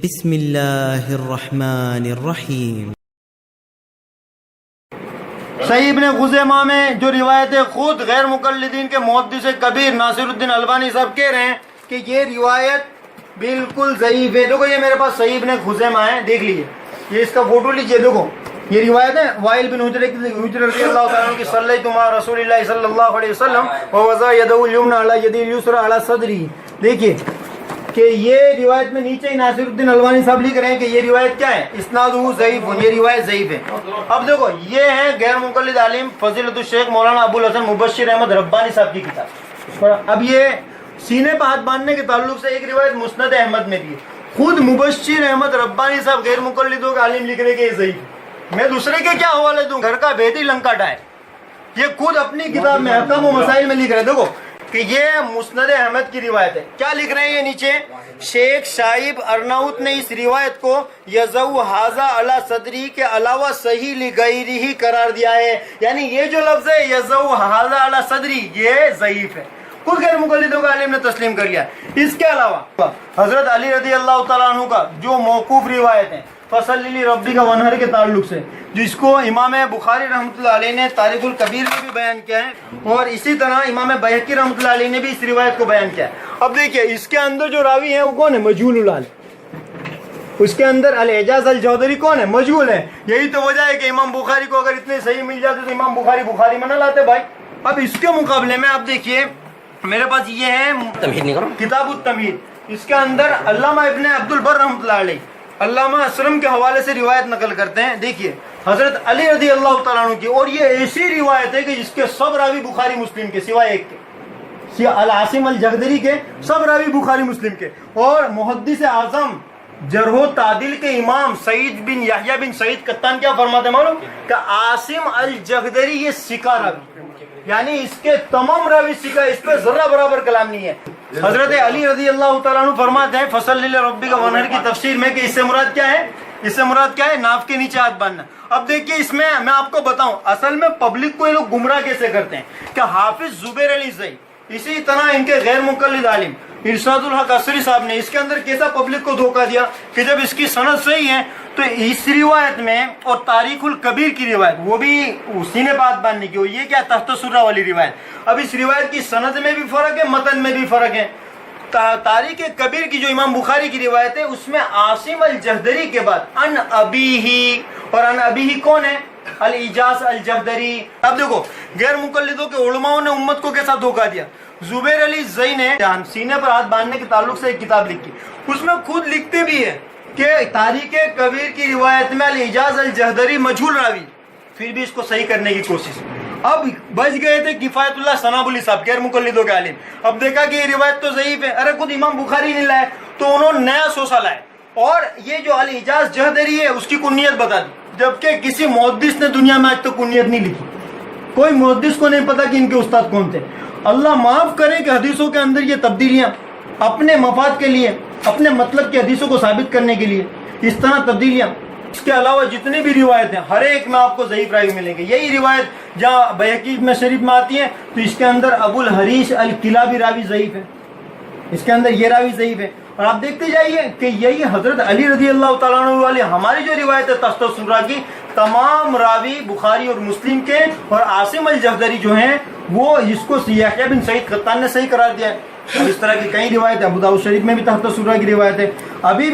بسم اللہ الرحمن الرحیم۔ صحیح ابن خزیمہ میں جو روایت ہے، خود غیر مقلدین کے محدث کبیر ناصر الدین البانی صاحب کہہ رہے ہیں کہ یہ روایت بالکل ضعیف ہے۔ دیکھو یہ میرے پاس صحیح ابن خزیمہ ہے، دیکھ لیجیے، یہ اس کا فوٹو لیجیے، دیکھو یہ روایت ہے وائل بن حجر رضی اللہ تعالیٰ عنہ کی صلیت مع رسول اللہ صلی اللہ علیہ وسلم ووضع یدہ الیمنی علی یدہ الیسری علی صدری۔ دیکھیے کہ یہ روایت میں نیچے ہی ناصر الدین البانی صاحب لکھ رہے ہیں کہ یہ روایت کیا ہے، اسنادہ ضعیف، یہ روایت ضعیف ہے۔ اب دیکھو یہ ہے غیر مقلد عالم فضیلت الشیخ مولانا ابو الحسن مبشر احمد ربانی صاحب کی کتاب۔ اب یہ سینے پہ ہاتھ باندھنے کے تعلق سے ایک روایت مسند احمد میں بھی ہے، خود مبشر احمد ربانی صاحب غیر مقلدوں کا عالم لکھ رہے کہ یہ ضعیف ہے۔ میں دوسرے کے کیا حوالے دوں، گھر کا بھید ہی لنکا ڈائے، یہ خود اپنی کتاب میں احکام و مسائل میں لکھ رہے ہیں۔ دیکھو کہ یہ مسند احمد کی روایت ہے، کیا لکھ رہے ہیں یہ نیچے، شیخ شائب ارناؤت نے اس روایت کو یزو حاضہ علی صدری کے علاوہ صحیح لغیرہ قرار دیا ہے، یعنی یہ جو لفظ ہے یزو حاضہ علی صدری یہ ضعیف ہے، خود غیر مقلدوں کا عالم نے تسلیم کر لیا۔ اس کے علاوہ حضرت علی رضی اللہ تعالیٰ عنہ کا جو موقوف روایت ہے فصلی لربک ونحر کے تعلق سے، جس کو امام بخاری رحمۃ اللہ علیہ نے تاریخ الکبیر میں بھی بیان کیا ہے، اور اسی طرح امام بیہقی رحمۃ اللہ علیہ نے بھی اس روایت کو بیان کیا ہے۔ اب دیکھیے اس کے اندر جو راوی ہیں وہ کون ہے، مجہول الحال، اس کے اندر الاعجاز الجوہدری کون ہے، مجہول ہے۔ یہی تو وجہ ہے کہ امام بخاری کو اگر اتنے صحیح مل جاتے تو امام بخاری میں نہ لاتے بھائی۔ اب اس کے مقابلے میں آپ دیکھیے میرے پاس یہ ہے کتاب التمہید، اس کے اندر علامہ ابن عبد البر رحمۃ اللہ علیہ علامہ اسرم کے حوالے سے روایت نقل کرتے ہیں۔ دیکھیے حضرت علی رضی اللہ تعالیٰ عنہ کی، اور یہ ایسی روایت ہے کہ جس کے سب راوی بخاری مسلم کے سوائے ایک کے، العاصم الجغدری کے سب راوی بخاری مسلم کے، اور محدث اعظم جرح و تعدیل کے امام سعید بن یحییٰ بن سعید قطان کیا فرماتے ہیں معلوم کہ عاصم الجغدری یہ ثقہ راوی، یعنی اس کے تمام راوی ثقہ، اس پہ ذرہ برابر کلام نہیں ہے۔ حضرت علی رضی اللہ تعالیٰ عنہ فرماتے ہیں فصلی لربک ونحر کی تفسیر میں کہ اس سے مراد کیا ہے، اس سے مراد کیا ہے، ناف کے نیچے ہاتھ باندھنا۔ اب دیکھیے اس میں میں آپ کو بتاؤں اصل میں پبلک کو یہ لوگ گمراہ کیسے کرتے ہیں کہ حافظ زبیر علی زئی، اسی طرح ان کے غیر مقلد عالم ارشاد الحق عصری صاحب نے اس کے اندر کیسا پبلک کو دھوکہ دیا کہ جب اس کی سند صحیح ہے تو اس روایت میں، اور تاریخ الکبیر کی روایت وہ بھی سینے پہ ہاتھ باندھنے کی، یہ کیا تحت سرہ والی روایت، اب اس روایت کی سند میں بھی فرق ہے، متن میں بھی فرق ہے۔ تاریخ کبیر کی جو امام بخاری کی روایت ہے اس میں عاصم الجہدری کے بعد ان ابیہ، اور ان ابیہ کون ہے، الاعجاز الجہدری۔ اب دیکھو غیر مقلدوں کے علماء نے امت کو کیسا دھوکہ دیا۔ زبیر علی زئی نے سینے پر ہاتھ باندھنے کے تعلق سے ایک کتاب لکھی، اس میں خود لکھتے بھی ہے کہ تاریخ کبیر کی روایت میں الاعجاز الجہدری مجہول راوی، پھر بھی اس کو صحیح کرنے کی کوشش۔ اب بچ گئے تھے کفایت اللہ ثنابلی صاحب غیر مقلدوں کے عالم، اب دیکھا کہ یہ روایت تو ضعیف ہے، ارے خود امام بخاری نہیں لائے تو انہوں نے نیا سوسا لائے، اور یہ جو الاعجاز جہدری ہے اس کی کنیت بتا دی، جبکہ کسی محدث نے دنیا میں آج تک کنیت نہیں لکھی، کوئی محدث کو نہیں پتا کہ ان کے استاد کون تھے۔ اللہ معاف کرے کہ حدیثوں کے اندر یہ تبدیلیاں اپنے مفاد کے لیے، اپنے مطلب کی حدیثوں کو ثابت کرنے کے لیے اس طرح تبدیلیاں۔ اس کے علاوہ جتنی بھی روایت ہیں ہر ایک میں آپ کو ضعیف راوی ملیں گے۔ یہی روایت جہاں بیہقی میں شریف میں آتی ہے تو اس کے اندر ابو الحریش الکلابی راوی ضعیف ہے، اس کے اندر یہ راوی ضعیف ہے، اور آپ دیکھتے جائیے کہ یہی حضرت علی رضی اللہ تعالیٰ عنہ والی ہماری جو روایت ہے تحت سرہ کی، تمام راوی بخاری اور مسلم کے، اور عاصم الجہدری جو ہیں وہ جس کو یحییٰ بن سعید قطان نے صحیح قرار دیا ہے۔ اس طرح کی کئی روایت ابو داؤد شریف میں بھی تحت سرہ کی روایت ہے۔ ابھی